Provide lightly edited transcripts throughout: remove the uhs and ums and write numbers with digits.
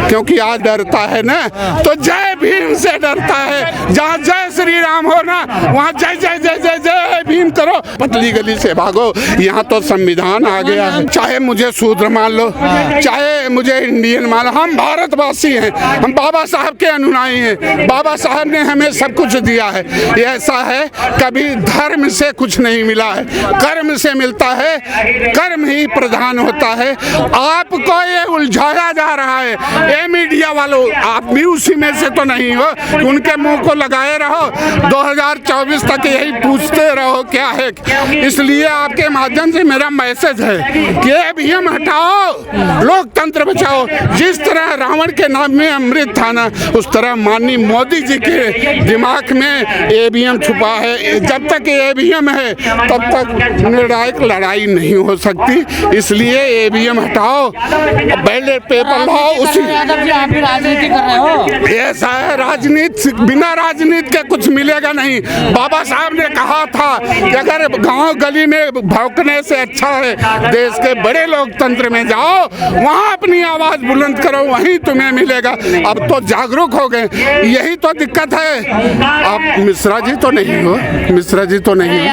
क्योंकि आज डरता है ना तो जय भीम से डरता है। जहाँ जय श्री राम हो ना वहाँ जय जय जय जय जय भीम करो, पतली गली से भागो। यहाँ तो संविधान आ गया है, चाहे मुझे शूद्र मान लो, चाहे मुझे इंडियन मान लो, हम भारतवासी हैं, हम बाबा साहब के अनुयायी हैं। बाबा साहब ने हमें सब कुछ दिया है। ये ऐसा है कभी धर्म से कुछ नहीं मिला है, कर्म से मिलता है, कर्म ही प्रधान होता है। आपको ये उलझाया जा रहा है, ये मीडिया वालों, आप भी उसी में से तो नहीं हो, उनके मुंह को लगाए रहो, 2024 तक यही पूछते रहो क्या है। इसलिए आपके माध्यम से मेरा मैसेज है कि ईवीएम हटाओ, लोकतंत्र बचाओ। जिस तरह रावण के नाम में अमृत था ना, उस तरह माननीय मोदी जी के दिमाग में ईवीएम छुपा है। जब तक ईवीएम है तब तक निर्णायक लड़ाई नहीं हो सकती। इसलिए ईवीएम हटाओ, बैलेट पेपर लाओ। उसी आप भी राजनीति कर रहे हो, ऐसा है, राजनीति बिना राजनीति के कुछ मिलेगा नहीं। बाबा साहब ने कहा था कि अगर गांव गली में भौंकने से अच्छा है देश के बड़े लोकतंत्र में जाओ, वहां अपनी आवाज बुलंद करो, वहीं तुम्हें मिलेगा। अब तो जागरूक हो गए, यही तो दिक्कत है। आप मिश्रा जी तो नहीं हो, मिश्रा जी तो नहीं हो,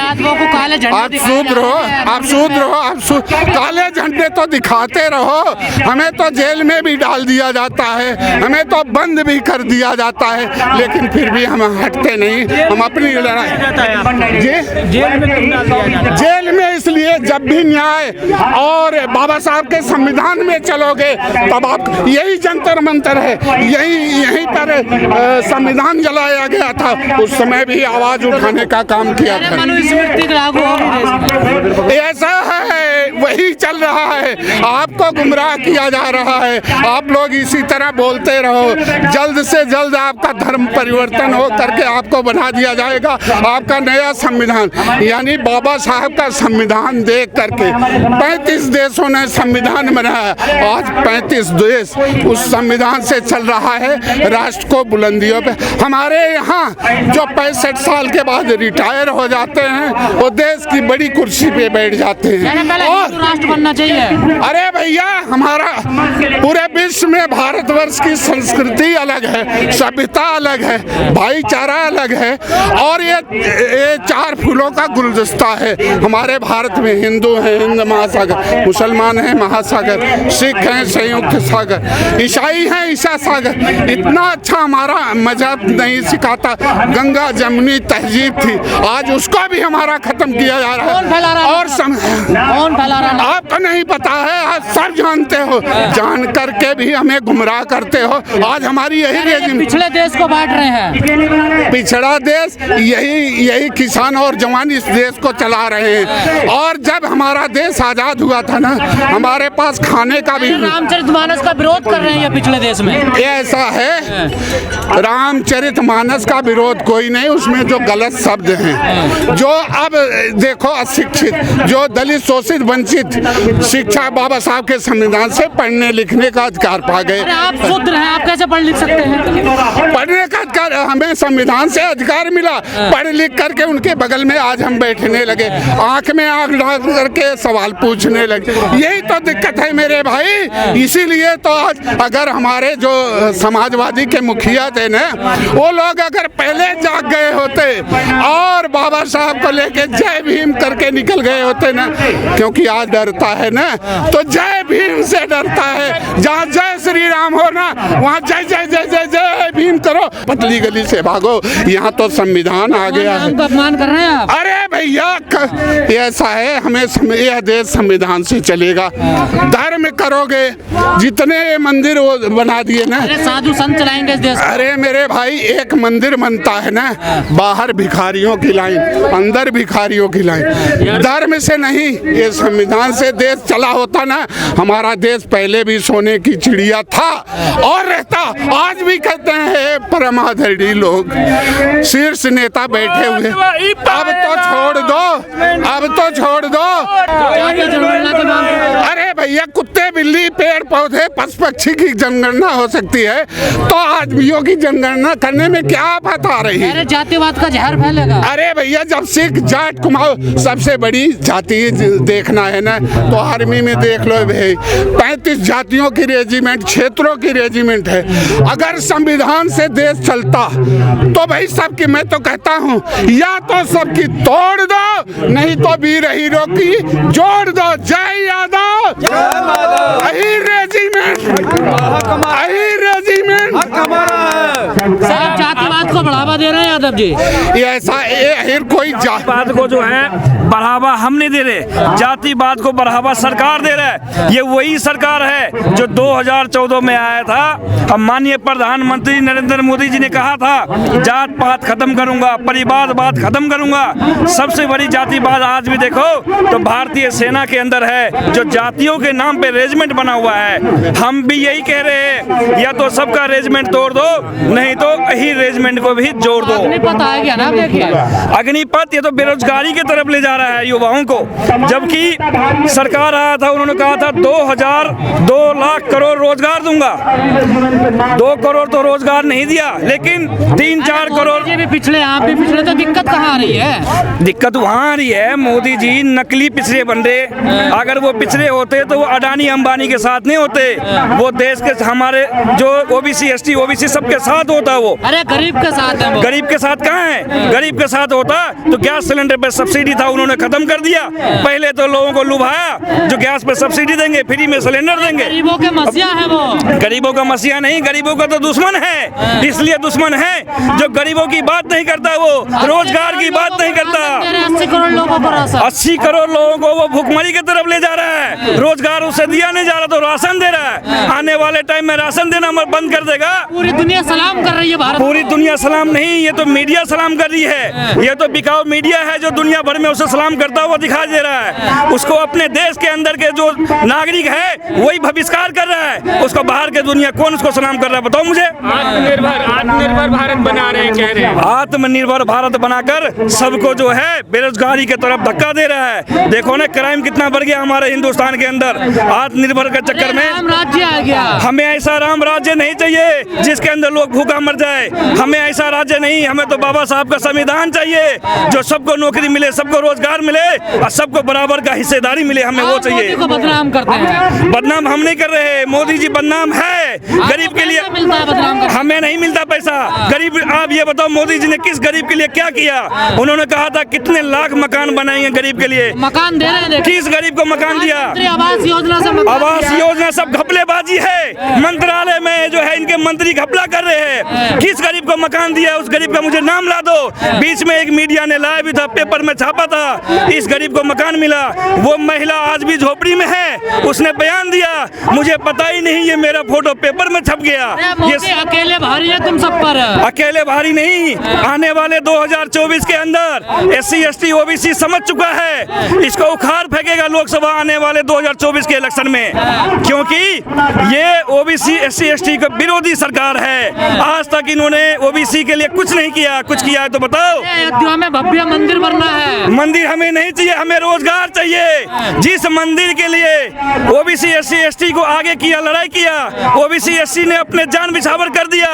आप शूद्र हो, आप शूद्र हो, आप काले झंडे तो दिखाते रहो। हमें तो जेल में भी डाल दिया जाता है, हमें तो बंद भी कर दिया जाता है, लेकिन फिर भी हम हटते नहीं। हम अपनी लड़ाई जेल में इसलिए जब भी न्याय और बाबा साहब के संविधान में चलोगे तब आप, यही जंतर मंतर है, यहीं पर संविधान जलाया गया था, उस समय भी आवाज उठाने का काम किया था। ऐसा है, वही चल रहा है, आपको गुमराह किया जा रहा है। आप लोग इसी तरह बोलते रहो, जल्द से जल्द आपका धर्म परिवर्तन हो करके आपको बना दिया जाएगा आपका नया संविधान। यानी बाबा साहब का संविधान देख करके 35 देशों ने संविधान बनाया, आज 35 देश उस संविधान से चल रहा है, राष्ट्र को बुलंदियों पे। हमारे यहाँ जो 65 साल के बाद रिटायर हो जाते हैं वो देश की बड़ी कुर्सी पे बैठ जाते हैं। और राष्ट्र बनना चाहिए। अरे भैया, हमारा पूरे विश्व में भारतवर्ष की संस्कृति अलग है, सभ्यता अलग है, भाईचारा अलग है, और ये 4 फूलों का गुलदस्ता है। हमारे भारत में हिंदू हैं, हिंद महासागर, मुसलमान हैं महासागर, सिख हैं संयुक्त सागर, ईसाई हैं ईसा सागर। इतना अच्छा हमारा मजहब नहीं सिखाता, गंगा जमुनी तहजीब थी, आज उसको भी हमारा खत्म किया जा रहा है। और कौन फैला रहा है? आपको नहीं पता है, आज सब जानते हो, जान करके भी हमें गुमराह करते हो। आज हमारी यही पिछड़े देश को बांट रहे हैं, पिछड़ा देश यही किसान और जवान इस देश को चला रहे हैं। और जब हमारा देश आजाद हुआ था ना, हमारे पास खाने का भी, रामचरितमानस का विरोध कर रहे हैं ये पिछले देश में। ऐसा है, रामचरितमानस का विरोध कोई नहीं, उसमें जो गलत शब्द हैं, जो अब देखो अशिक्षित, जो दलित शोषित वंचित शिक्षा बाबा साहब के संविधान से पढ़ने लिखने का अधिकार पा गए। आप शूद्र हैं, आप कैसे पढ़ लिख सकते हैं? पढ़ने का अधिकार हमें संविधान से अधिकार मिला, पढ़ लिख करके उनके बगल में आज हम बैठने लगे, आंख में आंख डाल करके सवाल पूछने लगे। यही तो दिक्कत है मेरे भाई। इसीलिए तो आज अगर हमारे जो समाजवादी के मुखिया थे ना, वो लोग अगर पहले जाग गए होते और बाबा साहब को लेके जय भीम करके निकल गए होते ना, क्योंकि आज डरता है ना तो जय भीम से डरता है। जहाँ जय श्री राम हो ना वहाँ जय जय जय जय जय भीम करो, पतली गली से भागो। यहाँ तो संविधान आ गया है। अपमान कर रहे हैं आप। अरे भैया, ऐसा है, हमें यह देश संविधान से चलेगा। धर्म करोगे, जितने मंदिर वो बना दिए ना, साधु संत चलाएंगे इस देश। अरे मेरे भाई, एक मंदिर बनता है ना, बाहर भिखारियों की लाइन, अंदर भिखारियों की लाइन। धर्म से नहीं, ये संविधान से देश चला होता ना, हमारा देश पहले भी सोने की चिड़िया था और रहता। आज भी कहते हैं परमाधड़ी लोग, शीर्ष नेता बैठे हुए, अब तो छोड़ दो, अब तो छोड़ दो। जातीय जनगणना की मांग कर रहे हैं। अरे भैया, कुत्ते बिल्ली पेड़ पौधे पशु पक्षी की जनगणना हो सकती है, तो आदमियों की जनगणना करने में क्या आफत आ रही है? अरे जातिवाद का जहर फैलेगा। अरे भैया, जब सिख जाट कुमाऊं सबसे बड़ी जाति देखना है ना, तो आर्मी में देख लो भाई, 35 जातियों की रेजिमेंट, क्षेत्रों की रेजिमेंट है। अगर संविधान से देश चलता तो भाई सबकी, मैं तो कहता हूँ, या तो सबकी तोड़ दो, नहीं तो वीर हीरो की जोड़ दो। जय यादव, अही रेजिमेंट, अही रेजिमेंट। साहब जातिवाद को बढ़ावा दे रहे हैं यादव जी। ये ऐसा ये कोई जातिवाद को जो है बढ़ावा हम नहीं दे रहे, जातिवाद को बढ़ावा सरकार दे रहा है। ये वही सरकार है जो 2014 में आया था। अब माननीय प्रधानमंत्री नरेंद्र मोदी जी ने कहा था जात पात खत्म करूंगा, परिवारवाद खत्म करूंगा। सबसे बड़ी जातिवाद आज भी देखो तो भारतीय सेना के अंदर है, जो जातियों के नाम पे रेजिमेंट बना हुआ है। हम भी यही कह रहे हैं, या तो सबका रेजिमेंट तोड़ दो, नहीं तो यही रेजिमेंट को भी जोड़ दो। अग्निपथ आ गया ना, देखिए अग्निपथ ये तो बेरोजगारी की तरफ ले जा रहा है युवाओं को। जबकि सरकार आया था, उन्होंने कहा था 2 लाख करोड़ रोजगार दूंगा। 2 करोड़ तो रोजगार नहीं दिया, लेकिन 3-4 करोड़। ये भी पिछड़े, आप भी पिछड़े, तो दिक्कत कहाँ आ रही है? दिक्कत वहाँ आ रही है, मोदी जी नकली पिछड़े बन रहे। अगर वो पिछड़े होते तो वो अडानी अंबानी के साथ नहीं होते, वो देश के हमारे जो ओबीसी एसटी ओबीसी सबके साथ होता। वो अरे गरीब के साथ है वो। गरीब के साथ कहाँ है? गरीब के साथ होता तो गैस सिलेंडर पे सब्सिडी था, उन्होंने खत्म कर दिया। पहले तो लोगों को लुभाया जो गैस पे सब्सिडी देंगे, फ्री में सिलेंडर देंगे। गरीबों के मसीहा है वो। गरीबों का मसीहा नहीं, गरीबों का तो दुश्मन है। इसलिए दुश्मन है जो गरीबों की बात नहीं करता, वो रोजगार की बात नहीं करता। 80 करोड़ लोगों को राशन, 80 करोड़ लोगों को वो भुखमरी की तरफ ले जा रहा है। रोजगार उसे दिया नहीं जा रहा तो राशन दे रहा है। आने वाले टाइम में राशन देना बंद कर देगा। पूरी दुनिया सलाम कर रही है भारत। पूरी दुनिया सलाम नहीं, ये तो मीडिया सलाम कर रही है। ये तो बिकाऊ मीडिया है जो दुनिया भर में उसे सलाम करता हुआ दिखाई दे रहा है। उसको अपने देश के अंदर के जो नागरिक है वही बहिष्कार कर रहा है, उसको बाहर के दुनिया कौन उसको सलाम कर रहा है? बताओ मुझे। आत्मनिर्भर भारत बना रहे हैं, कह रहे हैं। आत्मनिर्भर भारत बनाकर सबको जो है बेरोजगारी की तरफ धक्का दे रहा है। देखो ना क्राइम कितना बढ़ गया हमारे हिंदुस्तान के अंदर आत्मनिर्भर के चक्कर में। राम राज्य आ गया। हमें ऐसा राम राज्य नहीं चाहिए जिसके अंदर लोग भूखा मर जाए। हमें ऐसा राज्य नहीं, हमें तो बाबा साहब का संविधान चाहिए जो सबको नौकरी मिले, सबको रोजगार मिले और सबको बराबर का हिस्सेदारी मिले। हमें वो चाहिए। मोदी को बदनाम करते हैं। बदनाम हम नहीं कर रहे, मोदी जी बदनाम है गरीब के लिए। मिलता है बदनाम करते हैं। हमें नहीं मिलता पैसा। गरीब, आप ये बताओ मोदी जी ने किस गरीब के लिए क्या किया? उन्होंने कहा था कितने लाख मकान बनाएंगे गरीब के लिए। मकान दे रहे हैं। किस गरीब को मकान दिया? आवास योजना से आवास योजना सब घपलेबाजी है। मंत्रालय में जो है इनके मंत्री घपला कर रहे हैं। किस गरीब को मकान दिया? उस गरीब का मुझे नाम ला दो। बीच में एक मीडिया ने लाया भी था, पेपर में छापा था, इस गरीब को मकान मिला। वो महिला आज भी झोपड़ी में है, उसने बयान दिया मुझे पता ही नहीं, ये मेरा फोटो पेपर में छप गया। ये अकेले भारी है तुम सब पर। अकेले भारी नहीं, आने वाले 2024 के अंदर एससी एसटी ओबीसी समझ चुका है, इसको उखाड़ फेंकेगा लोकसभा आने वाले 2024 के इलेक्शन में। क्योंकि ये ओबीसी एससी एसटी का विरोधी सरकार है। आज तक इन्होंने ओबीसी के लिए कुछ नहीं किया। कुछ किया है तो बताओ। अयोध्या में भव्य मंदिर बनना है। मंदिर हमें नहीं चाहिए, हमें रोजगार चाहिए। जिस मंदिर के लिए ओबीसी एससी एसटी को आगे किया, लड़ाई किया, ओबीसी एससी ने अपने जान बिछावर कर दिया,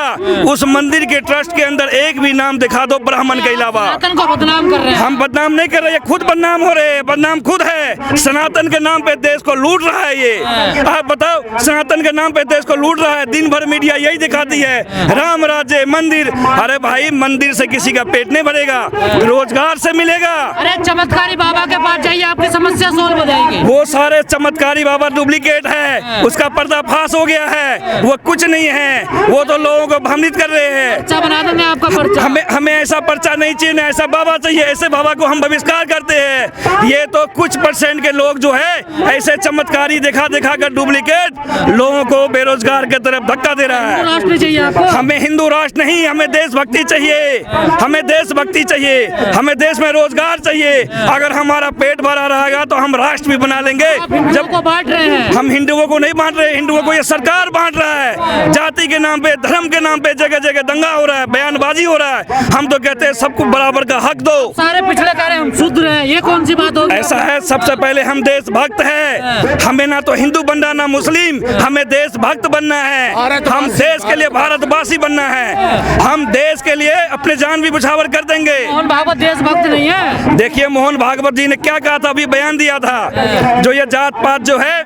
उस मंदिर के ट्रस्ट के अंदर एक भी नाम दिखा दो ब्राह्मण के अलावा। सनातन को बदनाम कर रहे हैं। हम बदनाम नहीं कर रहे, खुद बदनाम हो रहे हैं। बदनाम खुद है। सनातन के नाम पे देश को लूट रहा है ये। आप बताओ, सनातन के नाम पे देश को लूट रहा है। दिन भर मीडिया यही दिखाती है, राम राज्य मंदिर। अरे भाई, मंदिर से किसी का पेट नहीं भरेगा, रोजगार से मिलेगा। अरे चमत्कारी बाबा के पास जाइए, आपकी समस्या सोल्व हो जाएगी। वो सारे चमत्कारी बाबा डुप्लीकेट है, उसका पर्दाफाश हो गया है। वो कुछ नहीं है, वो तो लोगों को भ्रमित कर रहे हैं। अच्छा बना देंगे आपका पर्चा। हमें ऐसा पर्चा नहीं चाहिए, ना ऐसा बाबा चाहिए। ऐसे बाबा को हम बहिष्कार करते हैं। ये तो कुछ परसेंट के लोग जो है ऐसे चमत्कारी दिखा कर डुप्लीकेट लोगों को बेरोजगार की तरफ धक्का दे रहा है। राष्ट्र चाहिए आपको। हमें हिंदू राष्ट्र नहीं, हमें देशभक्ति चाहिए। हमें देशभक्ति चाहिए, हमें देश में रोजगार चाहिए। अगर हमारा पेट भरा रहेगा तो हम राष्ट्र भी बना लेंगे। जब को बांट रहे हैं, हम हिंदुओं को नहीं बांट रहे, हिंदुओं को ये सरकार बांट रहा है। जाति के नाम पे, धर्म के नाम पे जगह जगह दंगा हो रहा है, बयानबाजी हो रहा है। हम तो कहते हैं सबको बराबर का हक दो। सारे पिछड़े कह रहे हैं हम शूद्र हैं, ये कौन सी बात होगी? ऐसा है, सबसे पहले हम देशभक्त हैं। हमें ना तो हिंदू बनना ना मुस्लिम, हमें देशभक्त बनना है। हम देश के लिए भारतवासी बनना है। हम देश के लिए अपने जान भी बछावर कर देंगे। मोहन भागवत देशभक्त नहीं है। देखिए मोहन भागवत जी ने क्या कहा था, अभी बयान दिया था, जो ये जात पात जो है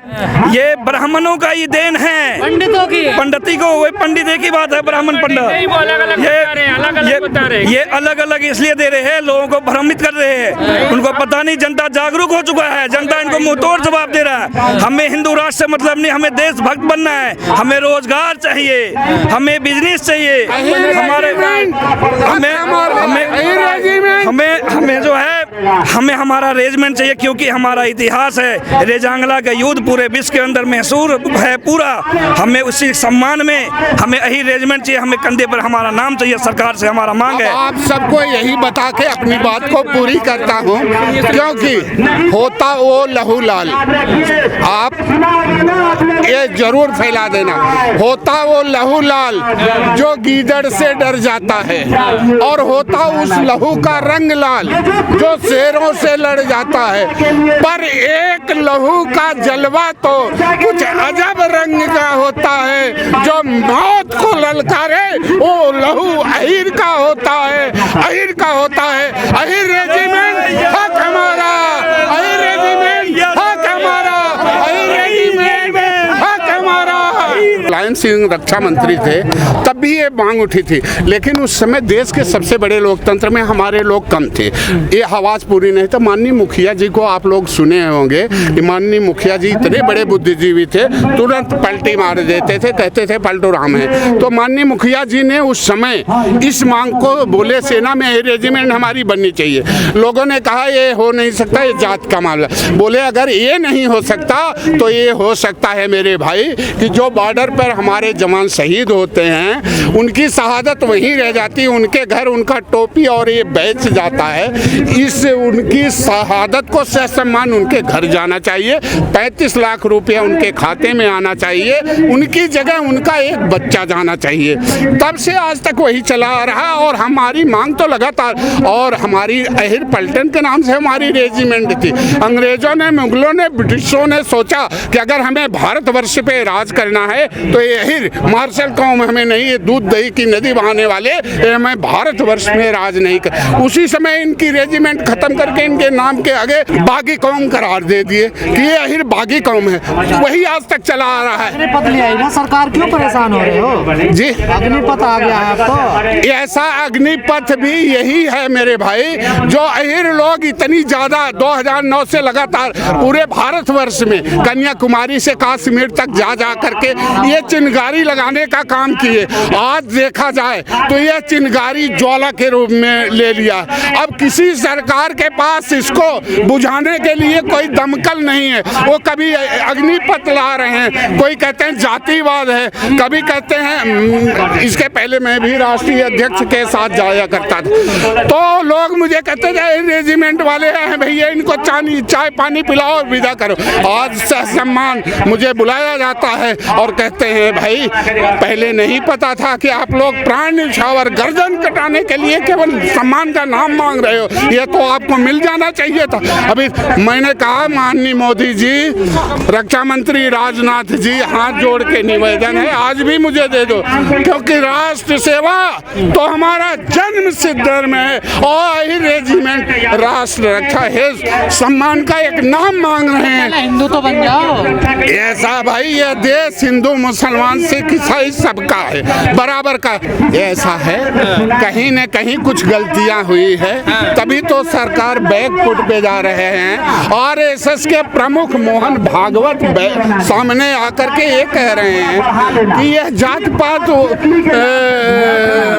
ये ब्राह्मणों का ही देन है, पंडितों की, पंडिती को, वही पंडित एक ही बात है, ब्राह्मण पंडित। ये अलग अलग इसलिए दे रहे हैं, लोगों को भ्रमित कर रहे हैं। उनको पता नहीं, जनता जागरूक हो चुका है, जनता इनको मुंह तोड़ जवाब दे रहा है। हमें हिंदू राष्ट्र से मतलब नहीं, हमें देशभक्त बनना है। हमें रोजगार चाहिए, हमें बिजनेस चाहिए, हमारे हमें जो है हमें हमारा रेजिमेंट चाहिए, क्योंकि हमारा इतिहास है रेजांगला का युद्ध पूरे विश्व के अंदर मशहूर है पूरा। हमें उसी सम्मान में हमें यही रेजिमेंट चाहिए, हमें कंधे पर हमारा नाम चाहिए, सरकार से हमारा मांग है। आप सबको यही बता के अपनी बात को पूरी करता हूँ, क्योंकि होता वो लहू लाल, आप ये जरूर फैला देना, होता वो लहू लाल जो गीदड़ से डर जाता है, और होता उस लहू का रंग लाल जो शेरों से लड़ जाता है। पर एक लहू का जलवा तो कुछ अजब रंग का होता है, जो मौत को ललकारे वो लहू अहिर का होता है, अहिर का होता है। अहिर रेजिमेंट हक हमारा, अहिर रेजिमेंट हक हमारा, अहिर रेजिमेंट हक हमारा। लायन सिंह रक्षा मंत्री थे, तब भी ये मांग उठी थी, लेकिन उस समय देश के सबसे बड़े लोकतंत्र में हमारे लोग कम थे, ये आवाज़ पूरी नहीं। तो माननीय मुखिया जी को आप लोग सुने होंगे, माननीय मुखिया जी इतने बड़े बुद्धिजीवी थे, तुरंत पलटी मार देते थे, कहते थे पलटू राम है। तो माननीय मुखिया जी ने उस समय इस मांग को बोले, सेना में रेजिमेंट हमारी बननी चाहिए। लोगों ने कहा ये हो नहीं सकता, ये जात का मामला। बोले अगर ये नहीं हो सकता तो ये हो सकता है मेरे भाई, कि जो बॉर्डर पर हमारे जवान शहीद होते हैं उनकी शहादत वहीं रह जाती है, उनके घर उनका टोपी और ये बेच जाता है। इस उनकी शहादत को सम्मान उनके घर जाना चाहिए, 35 लाख रुपया उनके खाते में आना चाहिए, उनकी जगह उनका एक बच्चा जाना चाहिए। तब से आज तक वही चला आ रहा, और हमारी मांग तो लगातार, और हमारी अहिर पलटन के नाम से हमारी रेजिमेंट थी। अंग्रेजों ने, मुगलों ने, ब्रिटिशों ने सोचा कि अगर हमें भारतवर्ष पे राज करना है तो ये अहिर मार्शल कौम हमें नहीं, ये दूध दही की नदी बहाने वाले हमें भारतवर्ष में राज नहीं कर। उसी समय इनकी रेजिमेंट खत्म करके इनके नाम के आगे बागी कौम करार दे दिए कि ये अहिर बागी कौम है। वही आज तक चला आ रहा है। अग्निपथ ले आई ना सरकार, क्यों परेशान हो रहे हो जी? अग्निपथ आ गया है अब तो। ऐसा अग्निपथ भी यही है मेरे भाई, जो अहिर लोग इतनी ज्यादा 2009 से लगातार पूरे भारतवर्ष में कन्याकुमारी से कश्मीर तक जा करके ये चिनगारी लगाने का काम किए। आज देखा जाए तो ये चिनगारी ज्वाला के रूप में ले लिया। अब किसी सरकार के पास इसको बुझाने के लिए कोई दमकल नहीं है। वो कभी अग्निपथ ला रहे हैं, कोई कहते हैं जातिवाद है, कभी कहते हैं, इसके पहले मैं भी राष्ट्रीय अध्यक्ष के साथ जाया करता था, तो लोग मुझे कहते थे रेजिमेंट वाले हैं भैया, इनको चाय पानी पिलाओ और विदा करो। आज सम्मान मुझे बुलाया जाता है और कहते हैं भाई पहले नहीं पता था कि आप लोग प्राण न्यौछावर गर्दन कटाने के लिए केवल सम्मान का नाम मांग रहे हो, ये तो आपको मिल जाना चाहिए था। अभी मैंने कहा माननीय मोदी जी, रक्षा मंत्री राजनाथ जी, हाथ जोड़ के निवेदन है आज भी मुझे दे दो, क्योंकि राष्ट्र सेवा तो हमारा जन्म सिद्ध धर्म है, और यही रेजिमेंट राष्ट्र रक्षा है, सम्मान का एक नाम मांग रहे हैं। हिंदू तो बन जाओ। ऐसा भाई, ये देश हिंदू मुसलमान सिख ईसाई सबका है, बराबर का। ऐसा है कहीं न कहीं कुछ गलतियां हुई है, तभी तो सरकार बैकफुट पे जा रहे हैं। आरएसएस के प्रमुख मोहन भागवत सामने आकर के ये कह रहे हैं कि यह जात पात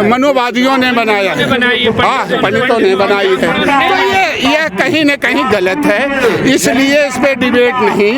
मनोवादियों ने बनाया है, हाँ पंडितों ने बनाई है, तो ये कहीं न कहीं गलत है, इसलिए इस पे डिबेट नहीं।